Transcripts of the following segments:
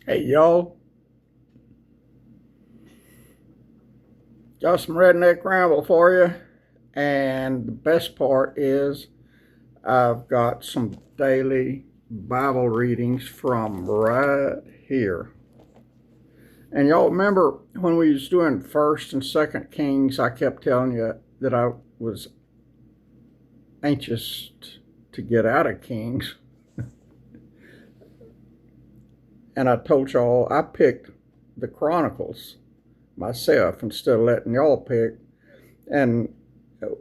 Hey y'all, got some redneck ramble for you. And the best part is I've got some daily Bible readings from right here. And y'all remember when we was doing First and Second Kings, I kept telling you that I was anxious to get out of Kings. And I told y'all I picked the Chronicles myself instead of letting y'all pick. And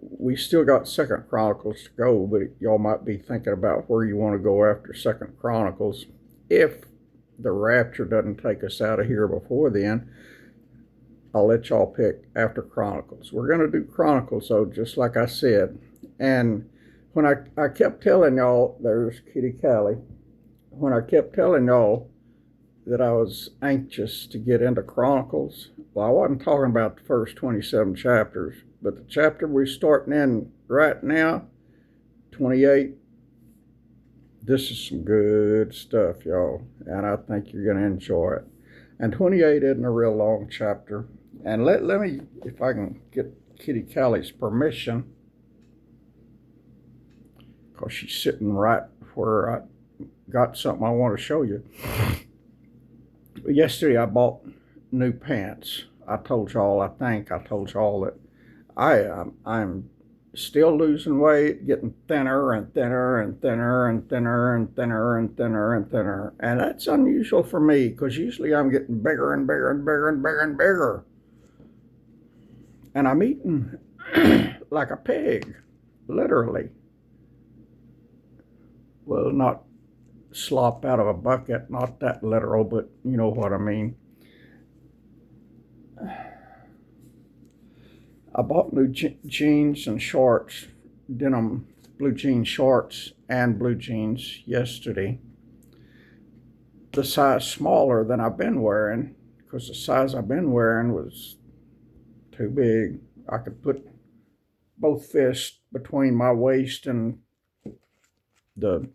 we still got Second Chronicles to go, but y'all might be thinking about where you want to go after Second Chronicles. If the rapture doesn't take us out of here before then, I'll let y'all pick after Chronicles. We're going to do Chronicles, though, just like I said. And when I kept telling y'all, there's Kitty Callie, when I kept telling y'all that I was anxious to get into Chronicles, well, I wasn't talking about the first 27 chapters, but the chapter we're starting in right now, 28, this is some good stuff, y'all, and I think you're going to enjoy it. And 28 isn't a real long chapter. And let me, if I can get Kitty Callie's permission, because she's sitting right where I got something I want to show you. Yesterday I bought new pants. I told y'all, I told y'all that I'm still losing weight, getting thinner and thinner and thinner and thinner and thinner and thinner and thinner. And that's unusual for me because usually I'm getting bigger and bigger and bigger and bigger and bigger. And I'm eating like a pig, literally. Well, not slop out of a bucket, not that literal, but you know what I mean. I bought new jeans and shorts, denim blue jean shorts and blue jeans yesterday. The size smaller than I've been wearing because the size I've been wearing was too big. I could put both fists between my waist and the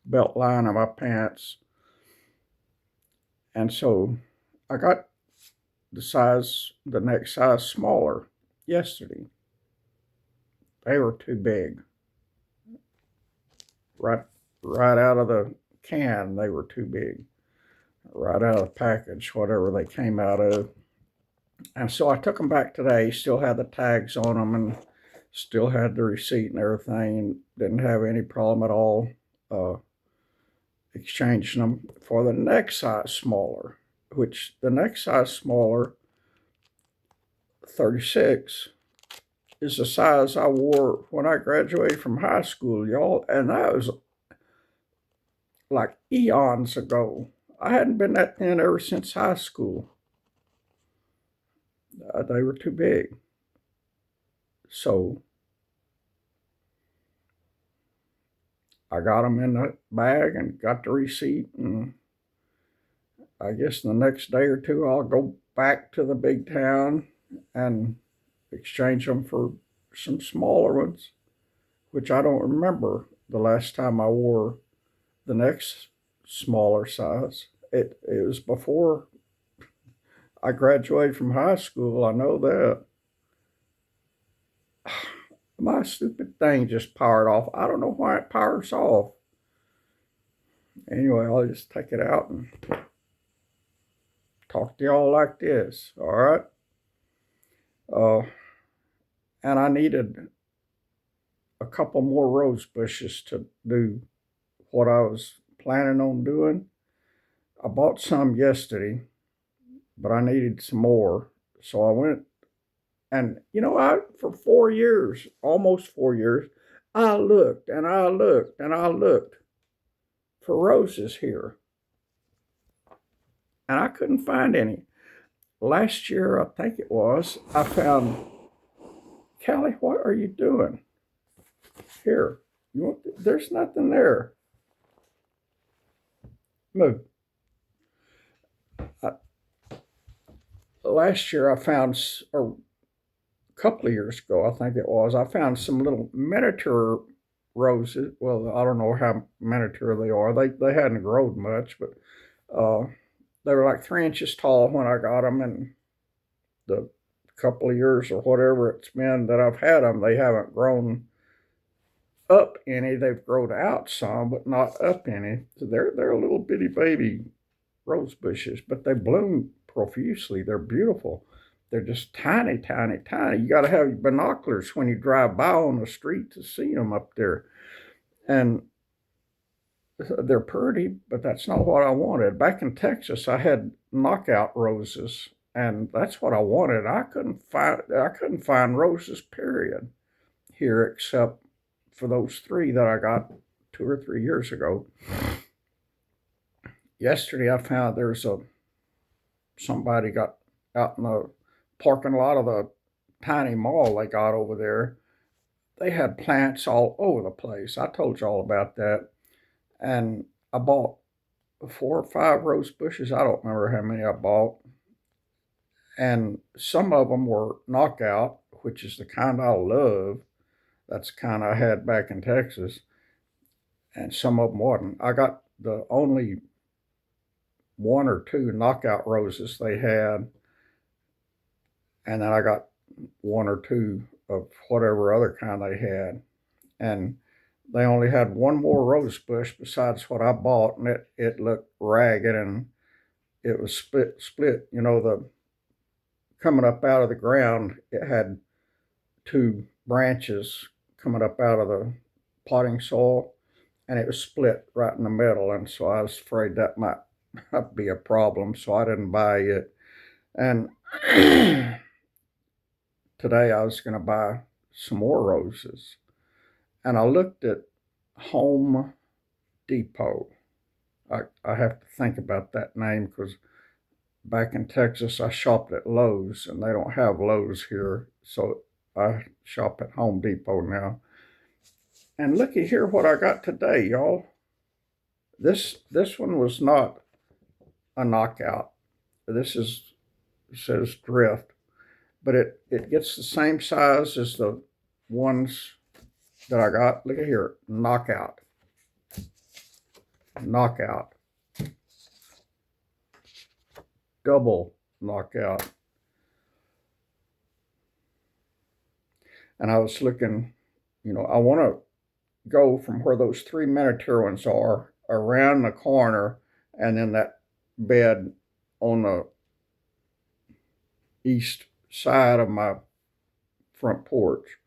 belt line of my pants. And so I got the next size smaller yesterday. They were too big. Right, right out of the can, they were too big. Right out of the package, whatever they came out of. And so I took them back today, still had the tags on them and still had the receipt and everything, and didn't have any problem at all uh, exchanging them for the next size smaller, which the next size smaller, 36, is the size I wore when I graduated from high school, y'all. And that was like eons ago. I hadn't been that thin ever since high school. They were too big. So I got them in the bag and got the receipt. And I guess the next day or two, I'll go back to the big town and exchange them for some smaller ones, which I don't remember the last time I wore the next smaller size. It was before I graduated from high school. I know that. My stupid thing just powered off. I don't know why it powers off. Anyway, I'll just take it out and talk to y'all like this. All right. Uh, and I needed a couple more rose bushes to do what I was planning on doing. I bought some yesterday, but I needed some more. So I went and, for 4 years, almost 4 years, I looked and I looked and I looked for roses here and I couldn't find any. Last year, I think it was, I found, Callie, what are you doing? Here, there's nothing there. Move. Uh, Last year, I found, or a couple of years ago, I think it was, I found some little miniature roses. Well, I don't know how miniature they are. They hadn't grown much, but uh, They were like 3 inches tall when I got them, and the couple of years or whatever it's been that I've had them, they haven't grown up any. They've grown out some, but not up any. So they're little bitty baby rose bushes, but they bloom profusely. They're beautiful. They're just tiny, tiny, tiny. You got to have binoculars when you drive by on the street to see them up there. And they're pretty, but that's not what I wanted. Back in Texas, I had knockout roses, and that's what I wanted. I couldn't find roses, period, here except for those three that I got 2 or 3 years ago. Yesterday, I found there's a somebody got out in the parking lot of the tiny mall they got over there. They had plants all over the place. I told you all about that. And I bought 4 or 5 rose bushes. I don't remember how many I bought. And some of them were knockout, which is the kind I love. That's the kind I had back in Texas. And some of them wasn't. I got the only 1 or 2 knockout roses they had. And then I got 1 or 2 of whatever other kind they had. And they only had one more rose bush besides what I bought, and it looked ragged and it was split. You know, the coming up out of the ground, it had 2 branches coming up out of the potting soil, and it was split right in the middle. And so I was afraid that might be a problem, so I didn't buy it. And today I was going to buy some more roses, and I looked at Home Depot. I have to think about that name because back in Texas I shopped at Lowe's, and they don't have Lowe's here, so I shop at Home Depot now. And looky here what I got today, y'all. This one was not a knockout. This is it says drift, but it gets the same size as the ones that I got. Look at here, knockout, double knockout. And I was looking, I want to go from where those 3 miniature ones are around the corner, and then that bed on the east side of my front porch,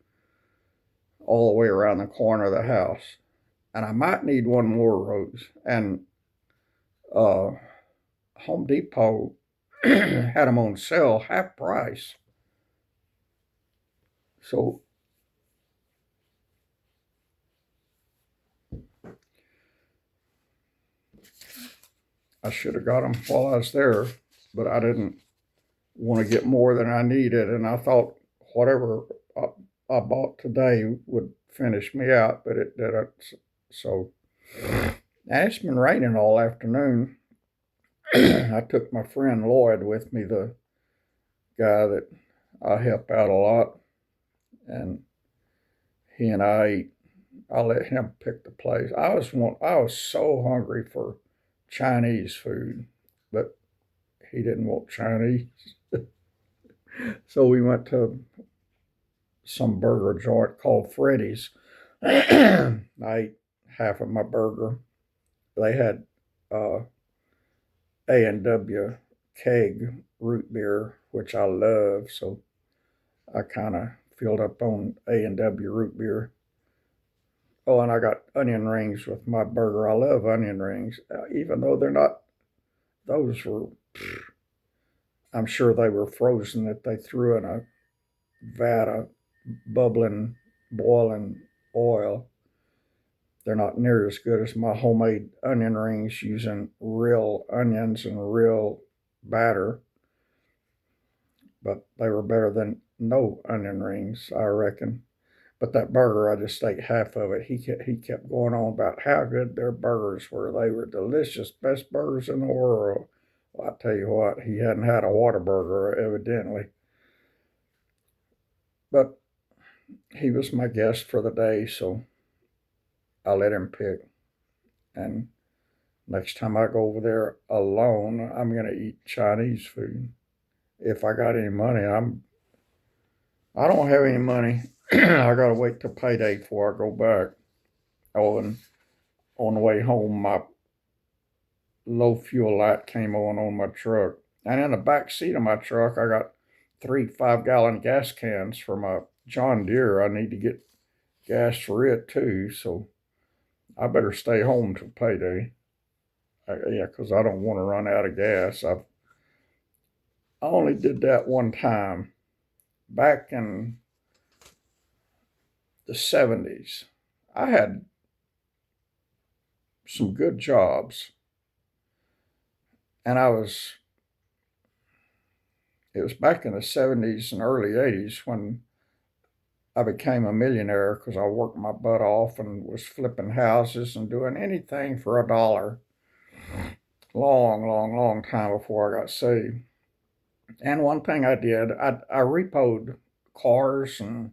all the way around the corner of the house. And I might need one more rose. And uh, Home Depot had them on sale half price. So I should have got them while I was there, but I didn't want to get more than I needed. And I thought whatever I bought today would finish me out, but it didn't. So, and it's been raining all afternoon. I took my friend Lloyd with me, the guy that I help out a lot, and he and I let him pick the place. I was so hungry for Chinese food, but he didn't want Chinese. So we went to some burger joint called Freddy's. I ate half of my burger. They had A&W keg root beer, which I love, so I kind of filled up on A&W root beer. Oh, and I got onion rings with my burger. I love onion rings, even though they're not. Those were, I'm sure they were frozen that they threw in a vat of bubbling, boiling oil. They're not near as good as my homemade onion rings using real onions and real batter, but they were better than no onion rings, I reckon. But that burger, I just ate half of it. He kept going on about how good their burgers were. They were delicious, best burgers in the world. Well, I tell you what, he hadn't had a Whataburger evidently. But he was my guest for the day, so I let him pick. And Next time I go over there alone, I'm going to eat Chinese food. If I got any money, I don't have any money. I got to wait till payday before I go back. Oh, and on the way home, my low fuel light came on my truck. And in the back seat of my truck, I got 3 5-gallon gas cans for my John Deere. I need to get gas for it too, so I better stay home till payday. Yeah, because I don't want to run out of gas. I only did that one time back in the 70s. I had some good jobs, and it was back in the 70s and early 80s when I became a millionaire because I worked my butt off and was flipping houses and doing anything for $1. Long, long, long time before I got saved. And one thing I did, I repoed cars and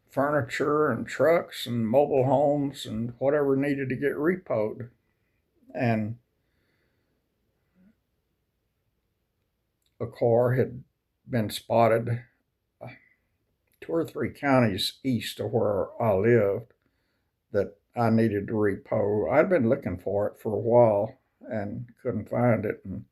furniture and trucks and mobile homes and whatever needed to get repoed. And a car had been spotted 2 or 3 counties east of where I lived that I needed to repo. I'd been looking for it for a while and couldn't find it. And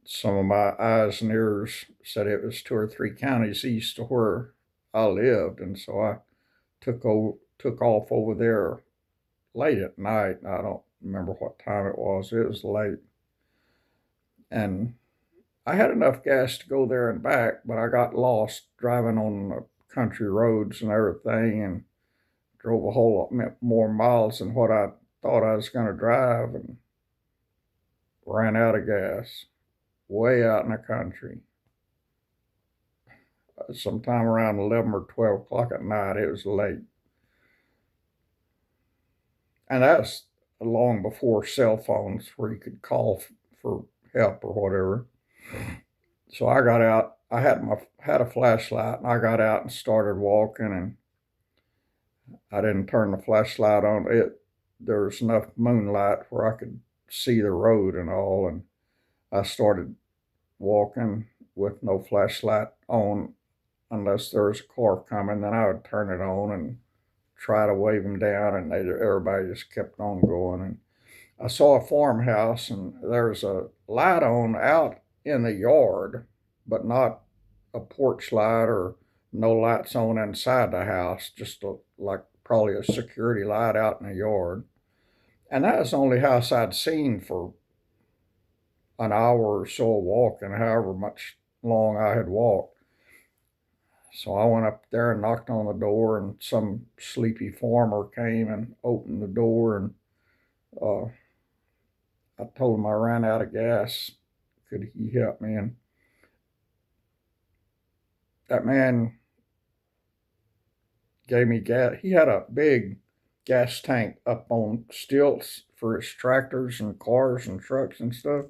some of my eyes and ears said it was 2 or 3 counties east of where I lived. And so I took off over there late at night. I don't remember what time it was. It was late. And I had enough gas to go there and back, but I got lost driving on the country roads and everything and drove a whole lot more miles than what I thought I was going to drive and ran out of gas way out in the country. Sometime around 11 or 12 o'clock at night, it was late. And that's long before cell phones where you could call for help or whatever. So I got out. I had a flashlight, and I got out and started walking. And I didn't turn the flashlight on. There was enough moonlight where I could see the road and all. And I started walking with no flashlight on, unless there was a car coming. Then I would turn it on and try to wave them down, and everybody just kept on going. And I saw a farmhouse, and there's a light on out in the yard, but not a porch light or no lights on inside the house, just like probably a security light out in the yard. And that was the only house I'd seen for an hour or so of walking, however much long I had walked. So I went up there and knocked on the door, and some sleepy farmer came and opened the door, and uh, I told him I ran out of gas. Could he help me? And that man gave me gas. He had a big gas tank up on stilts for his tractors and cars and trucks and stuff.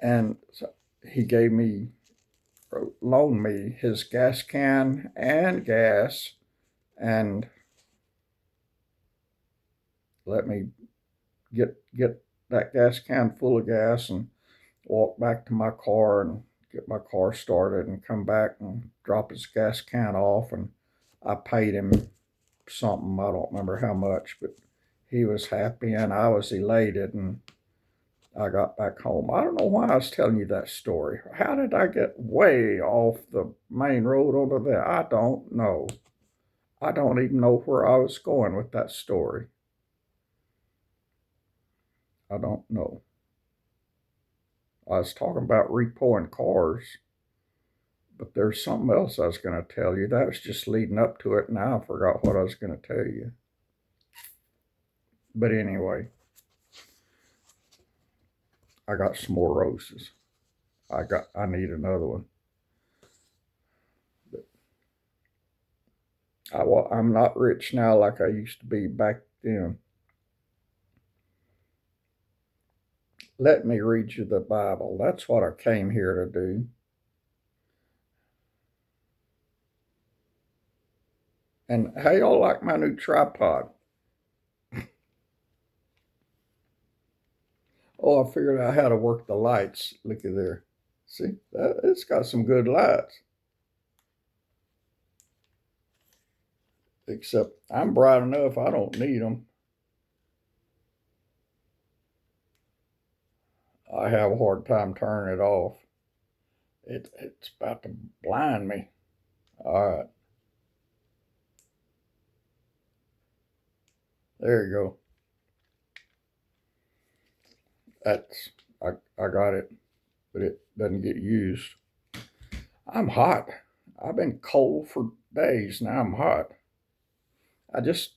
And so he loaned me his gas can and gas, and let me get that gas can full of gas and walk back to my car and get my car started and come back and drop his gas can off. And I paid him something, I don't remember how much, but he was happy and I was elated, and I got back home. I don't know why I was telling you that story. How did I get way off the main road over there? I don't know. I don't even know where I was going with that story. I don't know. I was talking about repoing cars, but there's something else I was going to tell you. That was just leading up to it. Now I forgot what I was going to tell you. But anyway, I got some more roses. I need another one. But I'm not rich now like I used to be back then. Let me read you the Bible. That's what I came here to do. And how y'all like my new tripod? Oh, I figured out how to work the lights. Look at there. See, it's got some good lights. Except I'm bright enough, I don't need them. I have a hard time turning it off. It's about to blind me. All right, there you go. That's I got it, but it doesn't get used. I'm hot. I've been cold for days. Now I'm hot. I just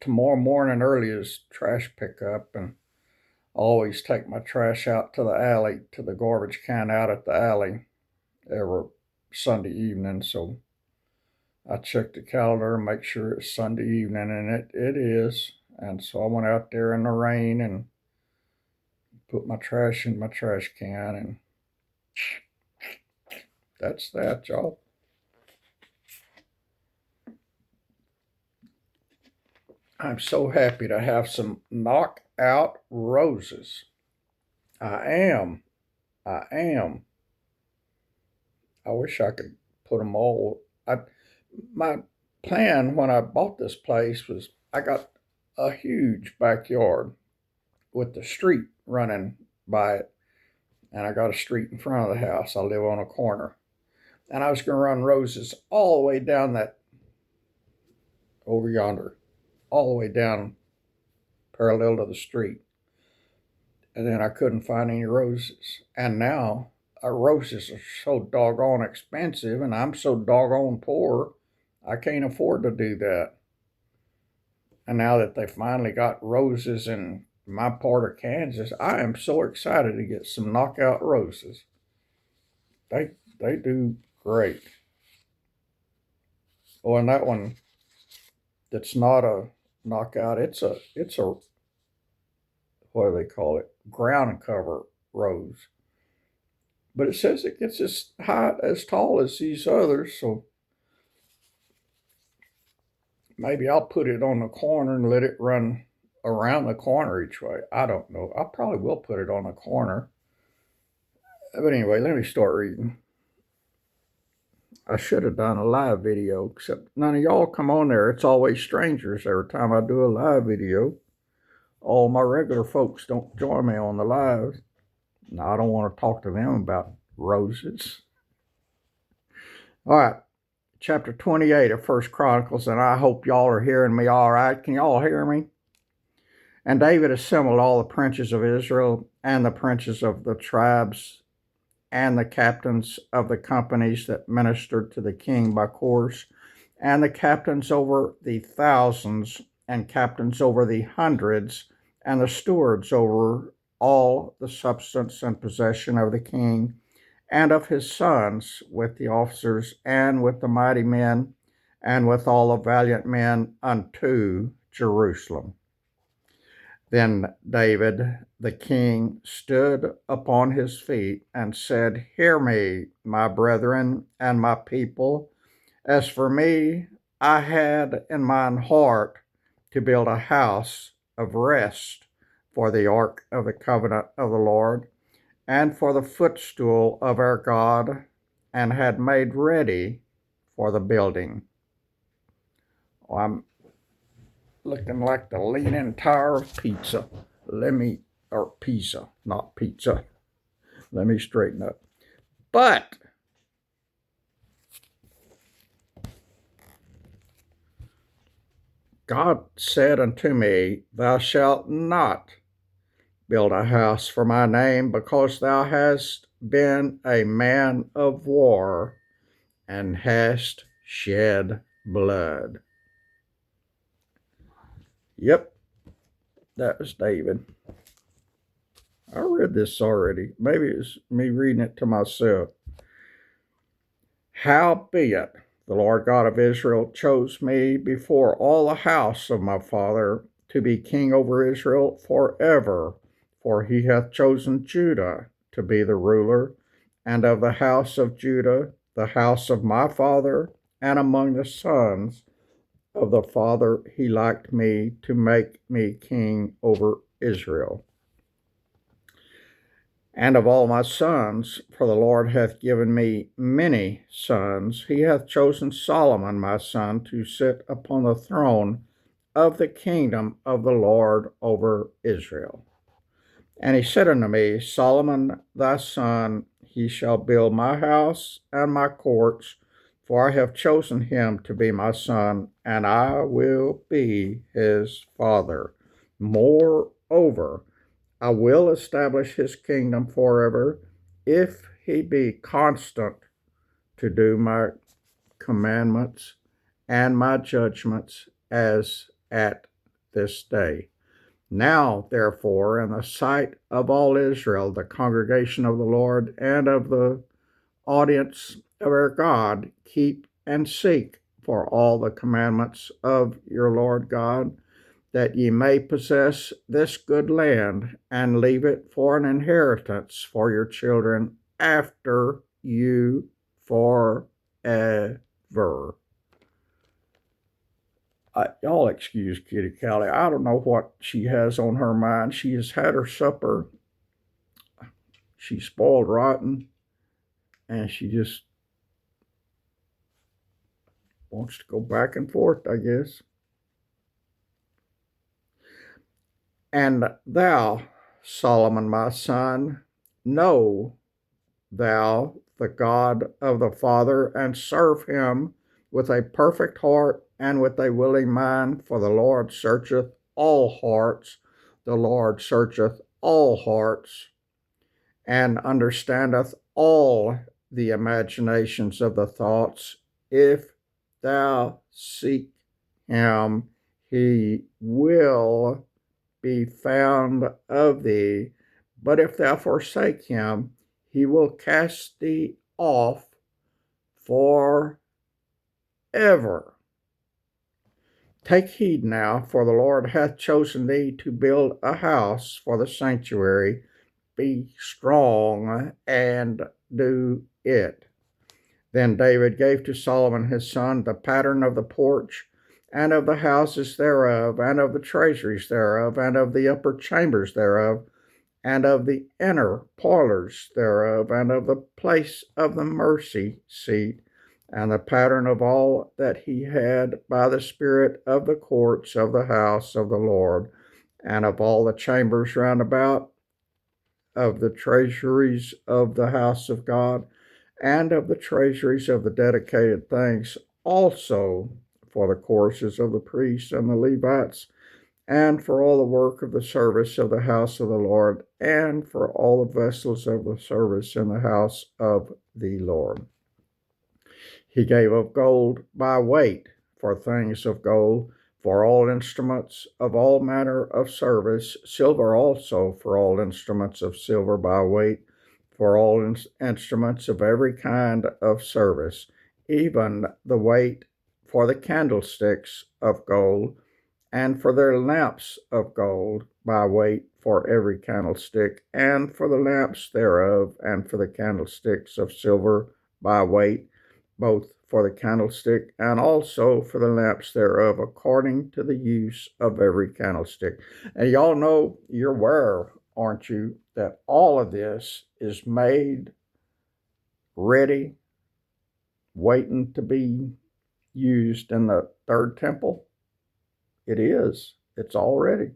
tomorrow morning early is trash pickup, and I always take my trash out to the alley, to the garbage can out at the alley every Sunday evening. So I check the calendar and make sure it's Sunday evening, and it is. And so I went out there in the rain and put my trash in my trash can, and that's that, y'all. I'm so happy to have some knockout roses. I am. I am. I wish I could put them all. My plan when I bought this place was I got a huge backyard with the street running by it, and I got a street in front of the house. I live on a corner, and I was going to run roses all the way down that over yonder, all the way down parallel to the street. And then I couldn't find any roses. And now roses are so doggone expensive, and I'm so doggone poor, I can't afford to do that. And now that they finally got roses in my part of Kansas, I am so excited to get some knockout roses. They do great. Oh, and that one that's not a knockout, it's a what do they call it? Ground cover rose. But it says it gets as high as tall as these others, so maybe I'll put it on the corner and let it run around the corner each way. I don't know. I probably will put it on the corner. But anyway, let me start reading. I should have done a live video, except none of y'all come on there. It's always strangers every time I do a live video. All my regular folks don't join me on the live. Now, I don't want to talk to them about roses. All right, chapter 28 of First Chronicles, and I hope y'all are hearing me all right. Can y'all hear me? And David assembled all the princes of Israel and the princes of the tribes and the captains of the companies that ministered to the king by course, and the captains over the thousands, and captains over the hundreds, and the stewards over all the substance and possession of the king and of his sons, with the officers and with the mighty men and with all the valiant men unto Jerusalem. Then David the king stood upon his feet and said, Hear me, my brethren and my people. As for me, I had in mine heart to build a house of rest for the ark of the covenant of the Lord, and for the footstool of our God, and had made ready for the building. Oh, I'm looking like the leaning tower of pizza. Or pizza, not pizza. Let me straighten up. But God said unto me, Thou shalt not build a house for my name, because thou hast been a man of war and hast shed blood. Yep, that was David. I read this already. Maybe it's me reading it to myself. Howbeit, the Lord God of Israel chose me before all the house of my father to be king over Israel forever, for he hath chosen Judah to be the ruler, and of the house of Judah, the house of my father, and among the sons of the father he liked me to make me king over Israel. And of all my sons, for the Lord hath given me many sons, he hath chosen Solomon my son to sit upon the throne of the kingdom of the Lord over Israel. And he said unto me, Solomon thy son, he shall build my house and my courts, for I have chosen him to be my son, and I will be his father. Moreover, I will establish his kingdom forever, if he be constant to do my commandments and my judgments as at this day. Now, therefore, in the sight of all Israel, the congregation of the Lord, and of the audience of our God, keep and seek for all the commandments of your Lord God, that ye may possess this good land, and leave it for an inheritance for your children after you forever. Y'all excuse Kitty Callie. I don't know what she has on her mind. She has had her supper. She's spoiled rotten, and she just wants to go back and forth, I guess. And thou, Solomon, my son, know thou the God of the Father, and serve him with a perfect heart and with a willing mind, for the Lord searcheth all hearts. The Lord searcheth all hearts, and understandeth all the imaginations of the thoughts. If thou seek him, he will be found of thee. But if thou forsake him, he will cast thee off forever. Take heed now, for the Lord hath chosen thee to build a house for the sanctuary. Be strong and do it. Then David gave to Solomon his son the pattern of the porch, and of the houses thereof, and of the treasuries thereof, and of the upper chambers thereof, and of the inner parlors thereof, and of the place of the mercy seat, and the pattern of all that he had by the spirit of the courts of the house of the Lord, and of all the chambers round about, of the treasuries of the house of God, and of the treasuries of the dedicated things, also for the courses of the priests and the Levites, and for all the work of the service of the house of the Lord, and for all the vessels of the service in the house of the Lord. He gave of gold by weight for things of gold, for all instruments of all manner of service, silver also for all instruments of silver by weight, for all instruments of every kind of service, even the weight for the candlesticks of gold, and for their lamps of gold by weight for every candlestick, and for the lamps thereof, and for the candlesticks of silver by weight, both for the candlestick and also for the lamps thereof, according to the use of every candlestick. And y'all know, you're aware, aren't you, that all of this is made ready, waiting to be used in the third temple? It is. It's all ready.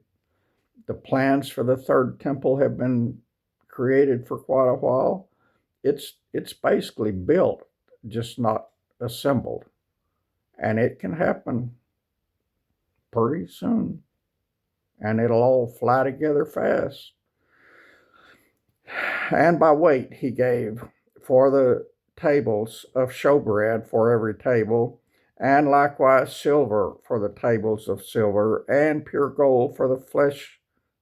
The plans for the third temple have been created for quite a while. It's basically built, just not assembled. And it can happen pretty soon. And it'll all fly together fast. And by weight he gave for the tables of showbread for every table, and likewise silver for the tables of silver, and pure gold for the flesh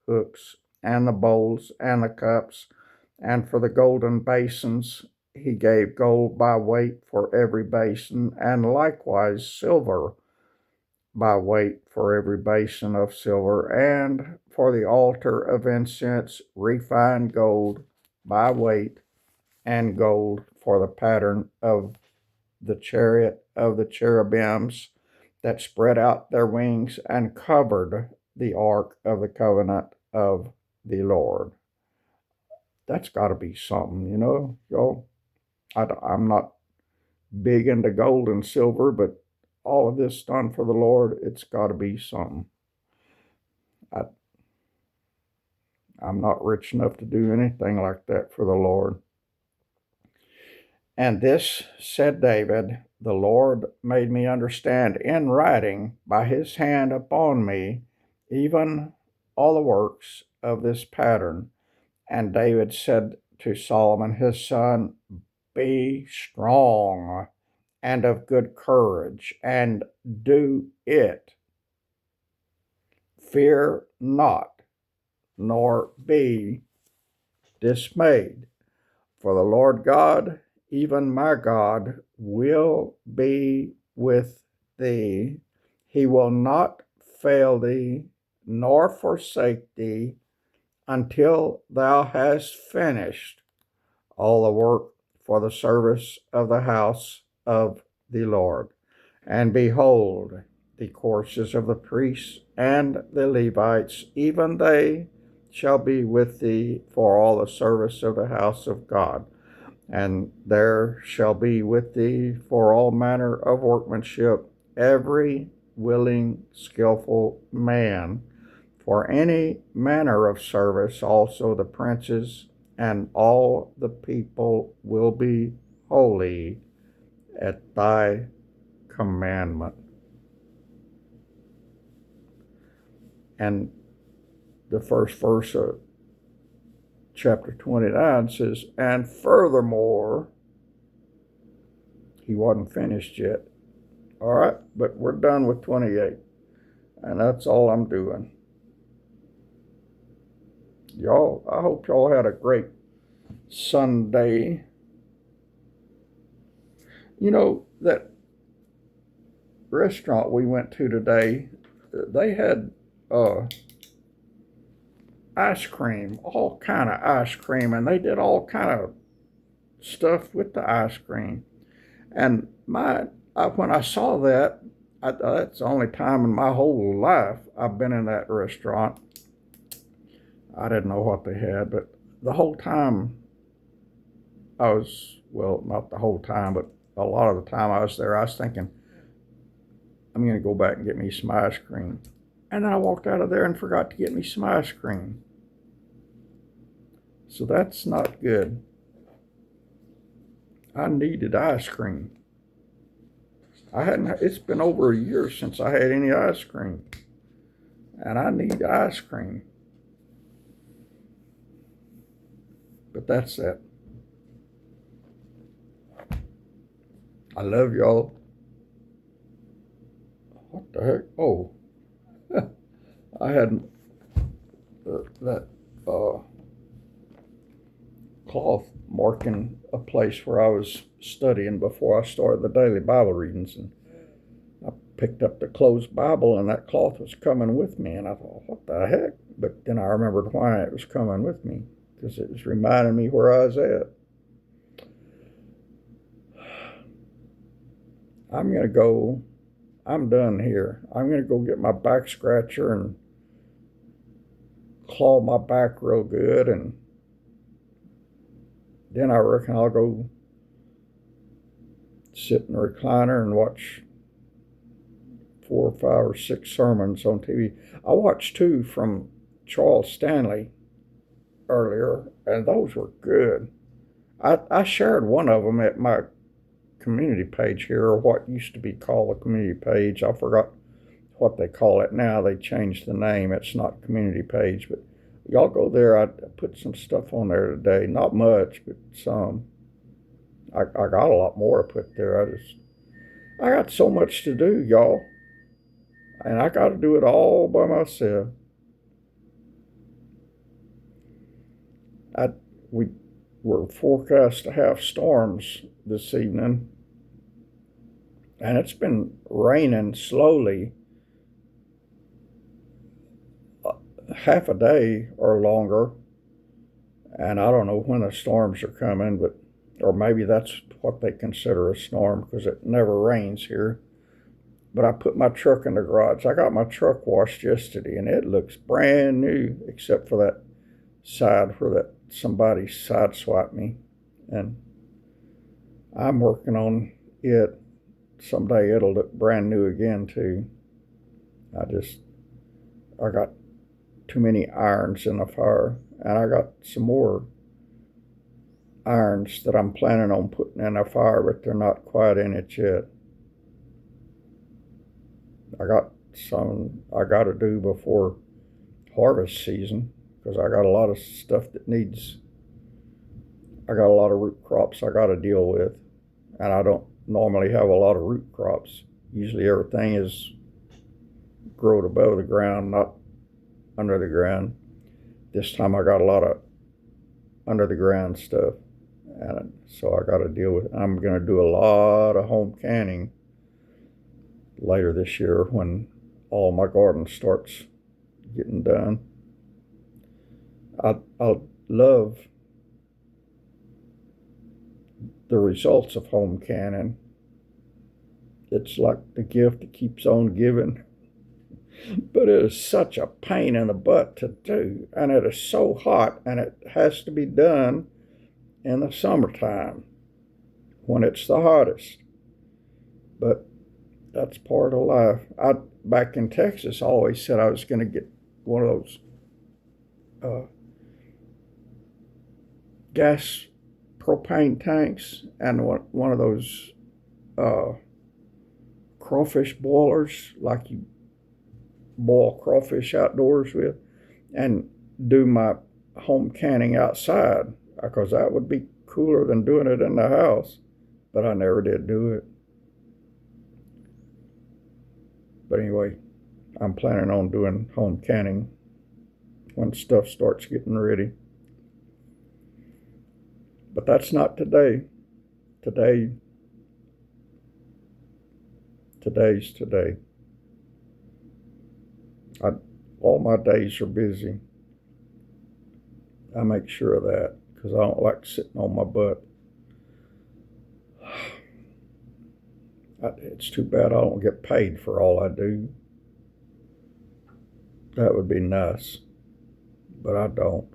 hooks, and the bowls, and the cups, and for the golden basins he gave gold by weight for every basin, and likewise silver by weight for every basin of silver, and for the altar of incense refined gold by weight, and gold for the pattern of the chariot of the cherubims that spread out their wings and covered the ark of the covenant of the Lord. that's got to be something, y'all. I'm not big into gold and silver, but all of this done for the Lord, it's got to be something. I, I'm not rich enough to do anything like that for the Lord. And this, said David, the Lord made me understand in writing by his hand upon me, even all the works of this pattern. And David said to Solomon his son, be strong and of good courage, and do it. Fear not, nor be dismayed. For the Lord God, even my God, will be with thee. He will not fail thee, nor forsake thee, until thou hast finished all the work for the service of the house of the Lord. And behold, the courses of the priests and the Levites, even they shall be with thee for all the service of the house of God. And there shall be with thee for all manner of workmanship every willing, skillful man. For any manner of service also the princes and all the people will be holy at thy commandment. And the first verse of chapter 29 says, and furthermore, he wasn't finished yet. All right, but we're done with 28. And that's all I'm doing. Y'all, I hope y'all had a great Sunday. That restaurant we went to today, they had ice cream, all kind of ice cream, and they did all kind of stuff with the ice cream. And when I saw that, that's the only time in my whole life I've been in that restaurant. I didn't know what they had, but the whole time not the whole time, but a lot of the time I was there, I was thinking, I'm going to go back and get me some ice cream. And then I walked out of there and forgot to get me some ice cream. So that's not good. I needed ice cream. It's been over a year since I had any ice cream. And I need ice cream. But that's that. I love y'all. What the heck? Oh, I had that cloth marking a place where I was studying before I started the daily Bible readings, and I picked up the closed Bible, and that cloth was coming with me, and I thought, what the heck? But then I remembered why it was coming with me, because it was reminding me where I was at. I'm done here. I'm going to go get my back scratcher and claw my back real good, and then I reckon I'll go sit in the recliner and watch 4 or 5 or 6 sermons on TV. I watched 2 from Charles Stanley earlier, and those were good. I shared one of them at my community page here, or what used to be called a community page. I forgot what they call it now. They changed the name. It's not community page, but y'all go there. I put some stuff on there today. Not much, but some. I got a lot more to put there. I got so much to do, y'all. And I got to do it all by myself. We were forecast to have storms this evening, and it's been raining slowly half a day or longer, and I don't know when the storms are coming, or maybe that's what they consider a storm, because it never rains here. But I put my truck in the garage. I got my truck washed yesterday, and it looks brand new, except for that side where that somebody sideswiped me, and I'm working on it. Someday it'll look brand new again too. I got too many irons in the fire, and I got some more irons that I'm planning on putting in the fire, but they're not quite in it yet. I got some I got to do before harvest season, because I got a lot of stuff that needs. I got a lot of root crops I got to deal with, and I don't normally have a lot of root crops. Usually everything is growed above the ground, not under the ground. This time I got a lot of under the ground stuff, and so I got to deal with it. I'm going to do a lot of home canning later this year when all my garden starts getting done. I love the results of home canning. It's like the gift that keeps on giving. But it is such a pain in the butt to do, and it is so hot, and it has to be done in the summertime when it's the hottest. But that's part of life. Back in Texas, I always said I was going to get one of those gas propane tanks and one of those crawfish boilers, like you boil crawfish outdoors with, and do my home canning outside, because that would be cooler than doing it in the house. But I never did do it. But anyway, I'm planning on doing home canning when stuff starts getting ready. But that's not today. Today's today. All my days are busy. I make sure of that, because I don't like sitting on my butt. It's too bad I don't get paid for all I do. That would be nice, but I don't.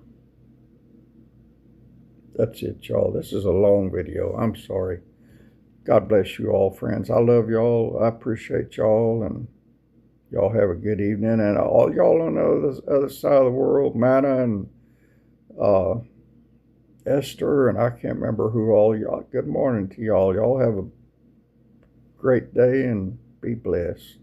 That's it, y'all. This is a long video. I'm sorry. God bless you all, friends. I love y'all. I appreciate y'all, and y'all have a good evening. And all y'all on the other side of the world, Manna and Esther, and I can't remember who all y'all. Good morning to y'all. Y'all have a great day and be blessed.